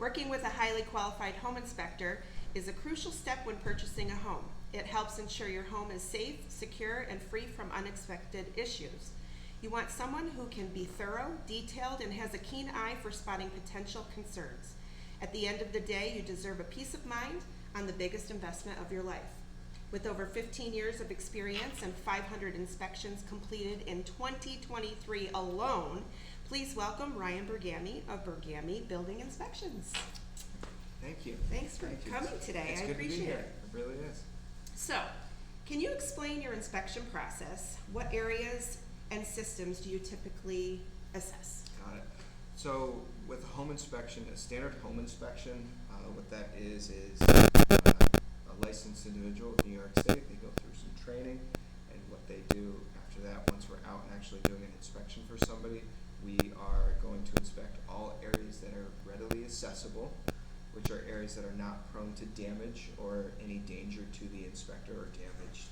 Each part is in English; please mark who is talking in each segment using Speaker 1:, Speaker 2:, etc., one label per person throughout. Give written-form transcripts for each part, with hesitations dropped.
Speaker 1: Working with a highly qualified home inspector is a crucial step when purchasing a home. It helps ensure your home is safe, secure, and free from unexpected issues. You want someone who can be thorough, detailed, and has a keen eye for spotting potential concerns. At the end of the day, you deserve a peace of mind on the biggest investment of your life. With over 15 years of experience and 500 inspections completed in 2023 alone, please welcome Ryan Bergami of Bergami Building Inspections.
Speaker 2: Thank you.
Speaker 1: Thanks for coming today. I appreciate it.
Speaker 2: It really is.
Speaker 1: So, can you explain your inspection process? What areas and systems do you typically assess?
Speaker 2: Got it. So with a home inspection, a standard home inspection, what that is a licensed individual of New York State. They go through some training, and what they do after that, once we're out and actually doing an inspection for somebody, we are going to inspect all areas that are readily accessible, which are areas that are not prone to damage or any danger to the inspector or damage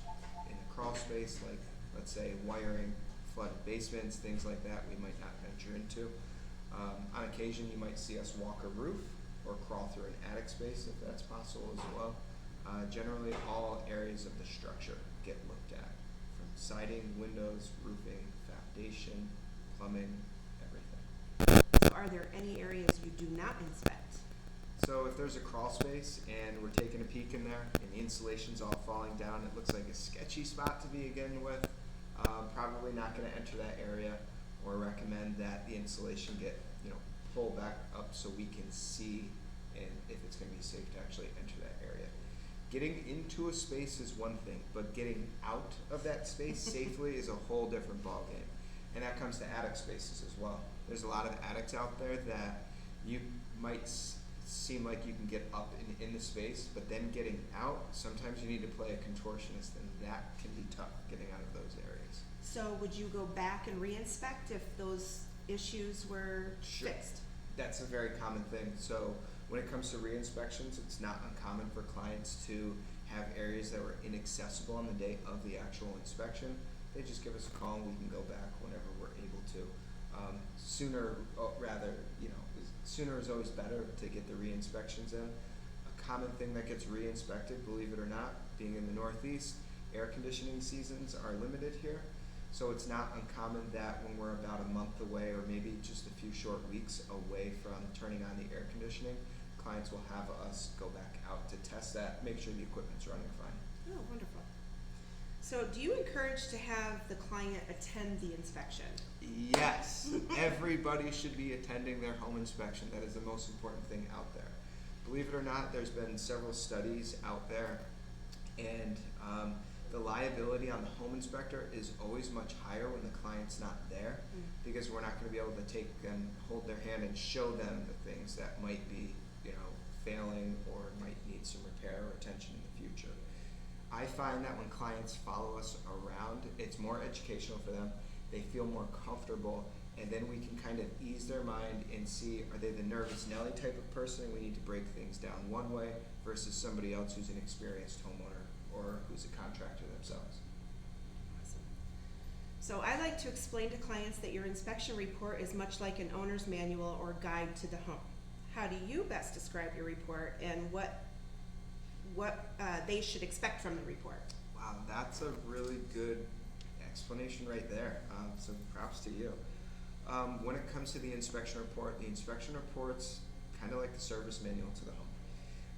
Speaker 2: in a crawl space, like let's say wiring, flooded basements, things like that we might not venture into. On occasion you might see us walk a roof or crawl through an attic space if that's possible as well. Generally all areas of the structure get looked at, from siding, windows, roofing, foundation, plumbing, everything.
Speaker 1: So are there any areas you do not inspect?
Speaker 2: So if there's a crawl space and we're taking a peek in there and the insulation's all falling down, it looks like a sketchy spot to begin with, probably not going to enter that area, or recommend that the insulation get pulled back up so we can see and if it's going to be safe to actually enter that area. Getting into a space is one thing, but getting out of that space safely is a whole different ballgame. And that comes to attic spaces as well. There's a lot of attics out there that you might seem like you can get up in the space, but then getting out, sometimes you need to play a contortionist, and that can be tough getting out of those areas.
Speaker 1: So would you go back and re-inspect if those issues were fixed?
Speaker 2: That's a very common thing. So when it comes to re-inspections, it's not uncommon for clients to have areas that were inaccessible on the day of the actual inspection. They just give us a call and we can go back whenever we're able to. Sooner is always better to get the re-inspections in. A common thing that gets re-inspected, believe it or not, being in the Northeast, air conditioning seasons are limited here. So it's not uncommon that when we're about a month away, or maybe just a few short weeks away from turning on the air conditioning, clients will have us go back out to test that, make sure the equipment's running fine.
Speaker 1: Oh, wonderful. So do you encourage to have the client attend the inspection?
Speaker 2: Yes, everybody should be attending their home inspection. That is the most important thing out there. Believe it or not, there's been several studies out there, and the liability on the home inspector is always much higher when the client's not there, because we're not going to be able to take and hold their hand and show them the things that might be, failing or might need some repair or attention in the future. I find that when clients follow us around, it's more educational for them. They feel more comfortable, and then we can kind of ease their mind and see, are they the nervous Nelly type of person and we need to break things down one way, versus somebody else who's an experienced homeowner or who's a contractor themselves.
Speaker 1: Awesome. So I like to explain to clients that your inspection report is much like an owner's manual or guide to the home. How do you best describe your report, and what they should expect from the report?
Speaker 2: Wow, that's a really good explanation right there. So props to you. When it comes to the inspection report's kind of like the service manual to the home.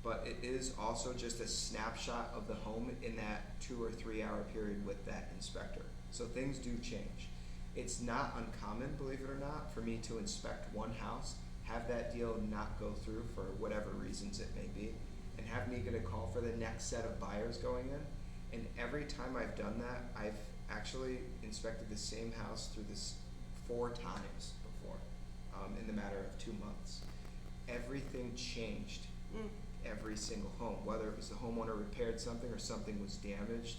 Speaker 2: But it is also just a snapshot of the home in that 2 or 3 hour period with that inspector. So things do change. It's not uncommon, believe it or not, for me to inspect one house, have that deal not go through for whatever reasons it may be, and have me get a call for the next set of buyers going in. And every time I've done that, I've actually inspected the same house through this 4 times before, in the matter of 2 months. Everything changed. Every single home, whether it was the homeowner repaired something or something was damaged,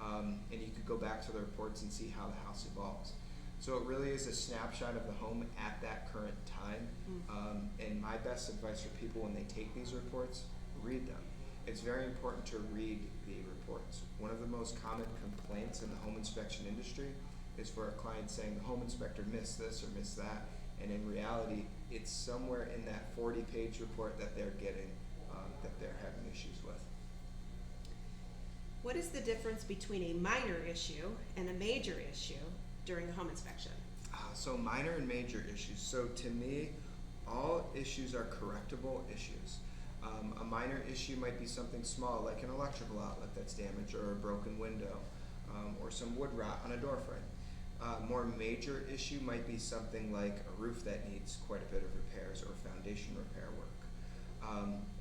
Speaker 2: and you could go back to the reports and see how the house evolves. So it really is a snapshot of the home at that current time. And my best advice for people when they take these reports, read them. It's very important to read the reports. One of the most common complaints in the home inspection industry is for a client saying the home inspector missed this or missed that, And in reality, it's somewhere in that 40-page report that they're getting that they're having issues with.
Speaker 1: What is the difference between a minor issue and a major issue during a home inspection?
Speaker 2: So minor and major issues. So to me, all issues are correctable issues. A minor issue might be something small, like an electrical outlet that's damaged, or a broken window, or some wood rot on a door frame. More major issue might be something like a roof that needs quite a bit of repairs, or foundation repair work.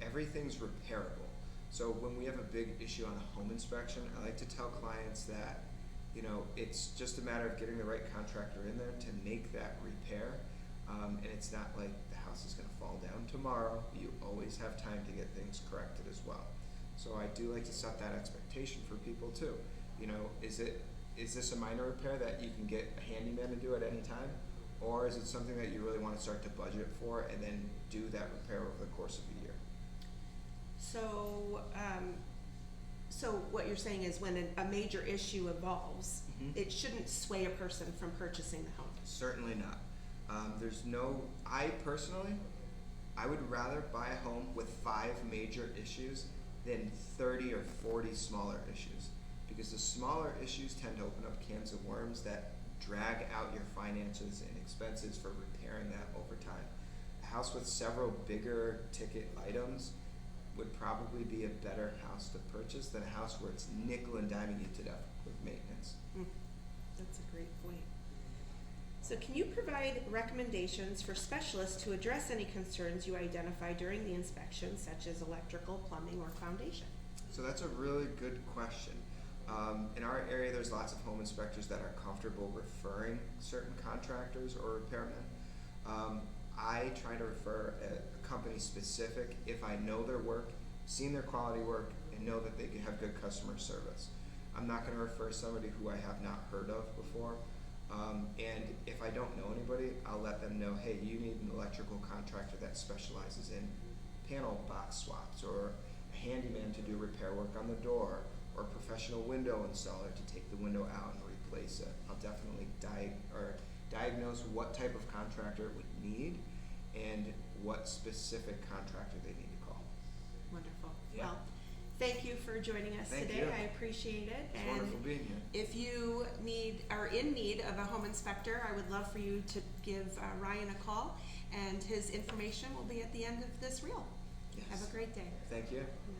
Speaker 2: Everything's repairable. So when we have a big issue on a home inspection, I like to tell clients that, it's just a matter of getting the right contractor in there to make that repair. And it's not like the house is going to fall down tomorrow. You always have time to get things corrected as well. So I do like to set that expectation for people too. Is this a minor repair that you can get a handyman to do at any time? Or is it something that you really want to start to budget for and then do that repair over the course of a year?
Speaker 1: So what you're saying is when a major issue evolves, it shouldn't sway a person from purchasing the home.
Speaker 2: Certainly not. I would rather buy a home with 5 major issues than 30 or 40 smaller issues. Because the smaller issues tend to open up cans of worms that drag out your finances and expenses for repairing that over time. A house with several bigger ticket items would probably be a better house to purchase than a house where it's nickel and diming you to death with maintenance.
Speaker 1: That's a great point. So can you provide recommendations for specialists to address any concerns you identify during the inspection, such as electrical, plumbing, or foundation?
Speaker 2: So that's a really good question. In our area, there's lots of home inspectors that are comfortable referring certain contractors or repairmen. I try to refer a company specific if I know their work, seen their quality work, and know that they have good customer service. I'm not going to refer somebody who I have not heard of before. And if I don't know anybody, I'll let them know, hey, you need an electrical contractor that specializes in panel box swaps, or a handyman to do repair work on the door, or a professional window installer to take the window out and replace it. I'll definitely diagnose what type of contractor it would need and what specific contractor they need to call.
Speaker 1: Wonderful.
Speaker 2: Yeah.
Speaker 1: Well, thank you for joining us
Speaker 2: Thank
Speaker 1: today.
Speaker 2: you.
Speaker 1: I appreciate it.
Speaker 2: It's wonderful being here.
Speaker 1: If you are in need of a home inspector, I would love for you to give Ryan a call, and his information will be at the end of this reel.
Speaker 2: Yes.
Speaker 1: Have a great day.
Speaker 2: Thank you.
Speaker 3: Yeah.